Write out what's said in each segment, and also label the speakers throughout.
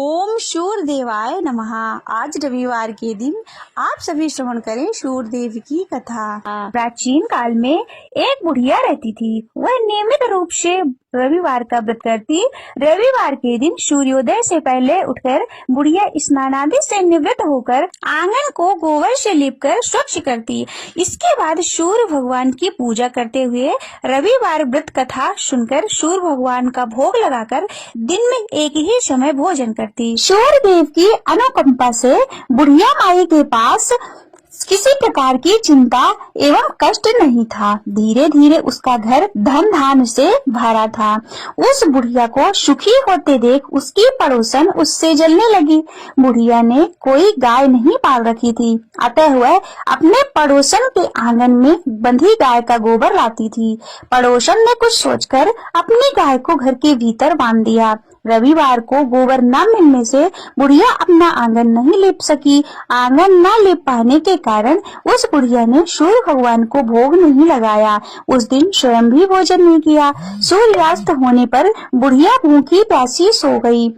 Speaker 1: ओम शूर देवाय नमः। आज रविवार के दिन आप सभी श्रवण करें शूरदेव की कथा। प्राचीन काल में एक बुढ़िया रहती थी। वह नियमित रूप से रविवार का व्रत करती। रविवार के दिन सूर्योदय से पहले उठकर बुढ़िया स्नान आदि से निवृत्त होकर आंगन को गोबर से लीपकर स्वच्छ करती। इसके बाद सूर्य भगवान की पूजा करते हुए रविवार व्रत कथा सुनकर सूर्य भगवान का भोग लगाकर दिन में एक ही समय भोजन करती। सूर्यदेव की अनुकंपा से बुढ़िया माई के पास किसी प्रकार की चिंता एवं कष्ट नहीं था। धीरे धीरे उसका घर धन धान से भरा था। उस बुढ़िया को सुखी होते देख उसकी पड़ोसन उससे जलने लगी। बुढ़िया ने कोई गाय नहीं पाल रखी थी, अतः वह अपने पड़ोसन के आंगन में बंधी गाय का गोबर लाती थी। पड़ोसन ने कुछ सोचकर अपनी गाय को घर के भीतर बांध दिया। रविवार को गोबर न मिलने से बुढ़िया अपना आंगन नहीं लीप सकी। आंगन न लीप पाने के कारण उस बुढ़िया ने सूर्य भगवान को भोग नहीं लगाया। उस दिन स्वयं भी भोजन नहीं किया। सूर्यास्त होने पर बुढ़िया भूखी प्यासी सो गई।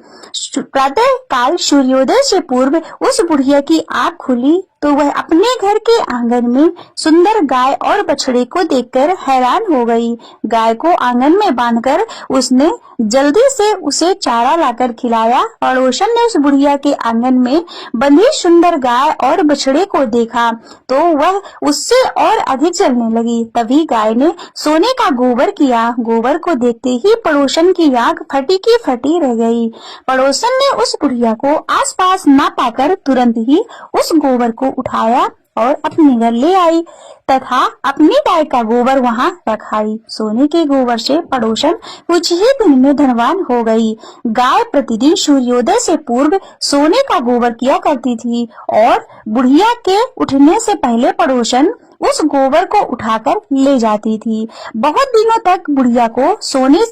Speaker 1: प्रातः काल सूर्योदय से पूर्व उस बुढ़िया की आँख खुली तो वह अपने घर के आंगन में सुंदर गाय और बछड़े को देखकर हैरान हो गई। गाय को आंगन में बांधकर उसने जल्दी से उसे चारा लाकर खिलाया। पड़ोसन ने उस बुढ़िया के आंगन में बंधी सुंदर गाय और बछड़े को देखा तो वह उससे और अधिक जलने लगी। तभी गाय ने सोने का गोबर किया। गोबर को देखते ही पड़ोसन की आंख फटी की फटी रह गई। पड़ोसन ने उस बुढ़िया को आसपास न पाकर तुरंत ही उस गोबर को उठाया और अपने घर ले आई तथा अपनी गाय का गोबर वहां रखाई। सोने के गोबर से पड़ोसन कुछ ही दिन में धनवान हो गई। गाय प्रतिदिन सूर्योदय से पूर्व सोने का गोबर किया करती थी और बुढ़िया के उठने से पहले पड़ोसन उस गोबर को उठाकर ले जाती थी। बहुत दिनों तक बुढ़िया को सोने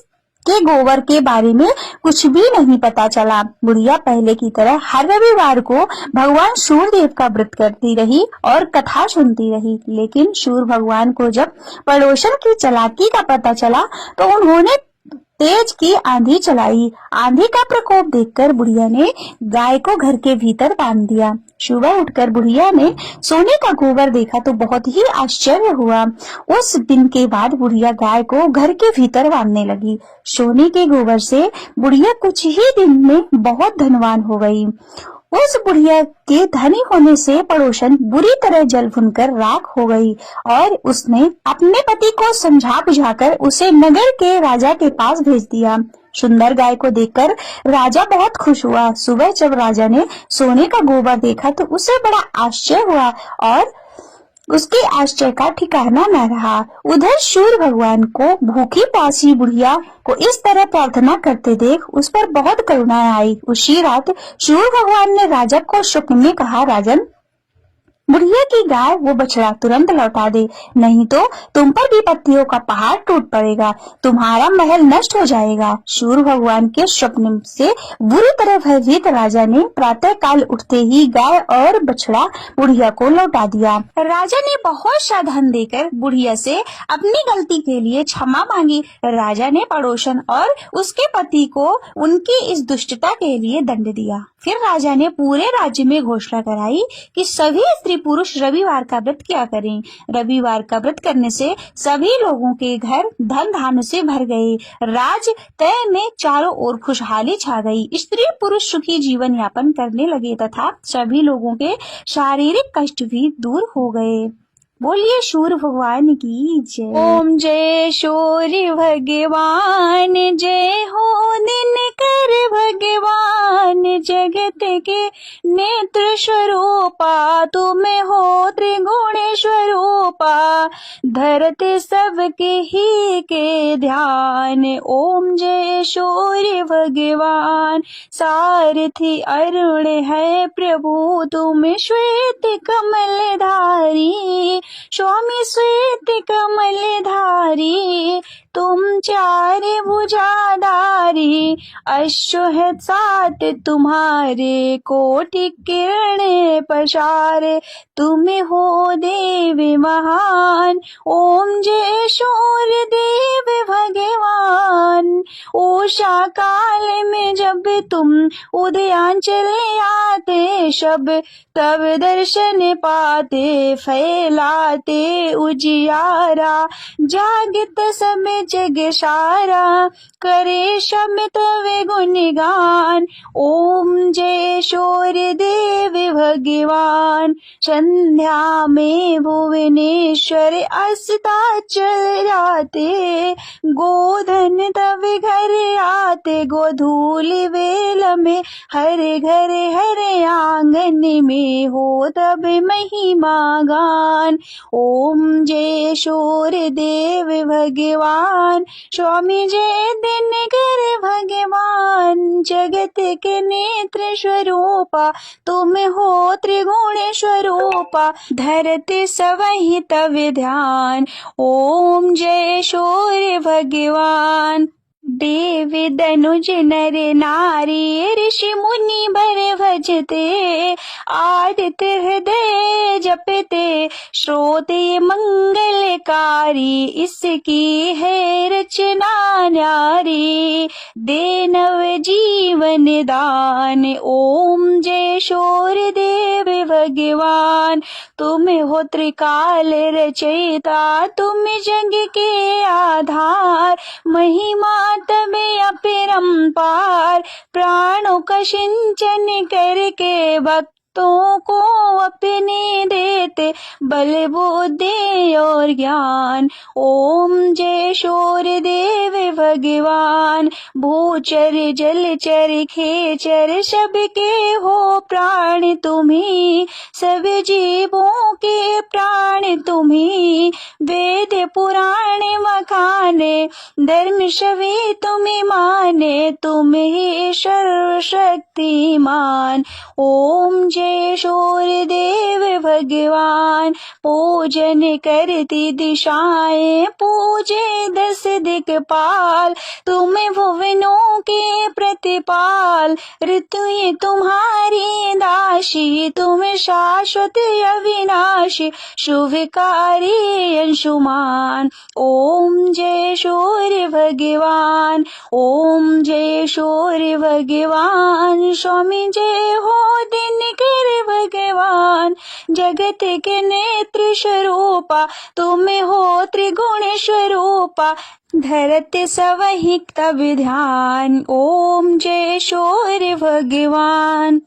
Speaker 1: के गोबर के बारे में कुछ भी नहीं पता चला। बुढ़िया पहले की तरह हर रविवार को भगवान सूर्यदेव का व्रत करती रही और कथा सुनती रही। लेकिन सूर्य भगवान को जब पड़ोसन की चालाकी का पता चला तो उन्होंने तेज की आंधी चलाई। आंधी का प्रकोप देखकर बुढ़िया ने गाय को घर के भीतर बांध दिया। सुबह उठकर बुढ़िया ने सोने का गोबर देखा तो बहुत ही आश्चर्य हुआ। उस दिन के बाद बुढ़िया गाय को घर के भीतर बांधने लगी। सोने के गोबर से बुढ़िया कुछ ही दिन में बहुत धनवान हो गई। उस बुढ़िया के धनी होने से पड़ोसन बुरी तरह जल भुनकर राख हो गई और उसने अपने पति को समझा बुझाकर उसे नगर के राजा के पास भेज दिया। सुंदर गाय को देखकर राजा बहुत खुश हुआ। सुबह जब राजा ने सोने का गोबर देखा तो उसे बड़ा आश्चर्य हुआ और उसके आश्चर्य का ठिकाना न रहा। उधर सूर्य भगवान को भूखी प्यासी बुढ़िया को इस तरह प्रार्थना करते देख उस पर बहुत करुणा आई। उसी रात सूर्य भगवान ने राजा को स्वप्न में कहा, राजन, बुढ़िया की गाय वो बछड़ा तुरंत लौटा दे, नहीं तो तुम पर विपत्तियों का पहाड़ टूट पड़ेगा, तुम्हारा महल नष्ट हो जाएगा। सूर्य भगवान के स्वप्न से बुरी तरह भयभीत राजा ने प्रातः काल उठते ही गाय और बछड़ा बुढ़िया को लौटा दिया। राजा ने बहुत सा धन देकर बुढ़िया से अपनी गलती के लिए क्षमा मांगी। राजा ने पड़ोसन और उसके पति को उनकी इस दुष्टता के लिए दंड दिया। फिर राजा ने पूरे राज्य में घोषणा कराई कि सभी स्त्री पुरुष रविवार का व्रत किया करें। रविवार का व्रत करने से सभी लोगों के घर धन धान्य से भर गए। राज तय में चारों ओर खुशहाली छा गई। स्त्री पुरुष सुखी जीवन यापन करने लगे तथा सभी लोगों के शारीरिक कष्ट भी दूर हो गए। बोलिए सूर्य भगवान की जय। ओम जय सूर्य भगवान जय हो, दिन कर भगवान जगत के नेत्र स्वरूपा, तुम हो त्रिगुण स्वरूपा, धरते सबके ही के ध्यान। ओम जय सूर्य भगवान, सारथी अरुण है प्रभु, तुम श्वेत कमल धारी, स्वामी श्वेत कमल धारी, तुम चार भुजाधारी, अश्व है सात तुम्हारे कोटि किरण पसारे, तुम हो देव महान। ओम जय सूर्य देव भगवान। उषा काल में जब तुम उदयांचल आते, शब तब दर्शन पाते, फैलाते उजियारा, जागत सब जग सारा, करे शब्द तव गुणगान। ओम जय सूर्य देव भगवान। संध्या में भुवनेश्वर अस्ताचल जाते, गोधन तब घर आते, गोधूल वेल में हर घर हर आंगन में हो तब महिमा गान। ओम जय सूर्य देव भगवान। स्वामी जय दिनकर भगवान। जगत के नेत्र स्वरूपा, तुम हो त्रिगुण स्वरूपा, धरते सवहि तव ध्यान। ओम जय सूर्य भगवान। देव दनुज नर नारी, ऋषि मुनि बर भजते, आदित्य हृदय जपते, श्रोते मंगलकारी, इसकी है रचना न्यारी, दे नव जीवन दान। ओम जय सूर्य देव भगवान। तुम हो त्रिकाल रचयिता, तुम जग के आधार, महिमा तब अपरंपार, प्राणों का सिंचन करके भक्तों को अपने देते, बल बुद्धि और ज्ञान। ओम जय सूर्य देव भगवान। भूचर जलचर खेचर सबके हो प्राण तुम्ही, सब जीवों के प्राण तुम्ही, वेद पुराण मखाने, धर्म सभी तुम्हें माने, तुम ही सर्वशक्तिमान। ओम जय सूर्य देव भगवान। पूजन करती दिशाएं, पूजे दस दिक्पाल, तुम भुवनों के प्रतिपाल, ऋतुएं तुम्हारी दासी, तुम शाश्वत अविनाशी, शुभकारी अंशुमान। ओम जय सूर्य भगवान। ओम जय सूर्य भगवान। स्वामी जय हो दिनकर भगवान। जगत के नेत्र स्वरूपा, तुम हो त्रिगुण स्वरूपा, धरते सवहि तब ध्यान। ओम जय सूर्य भगवान।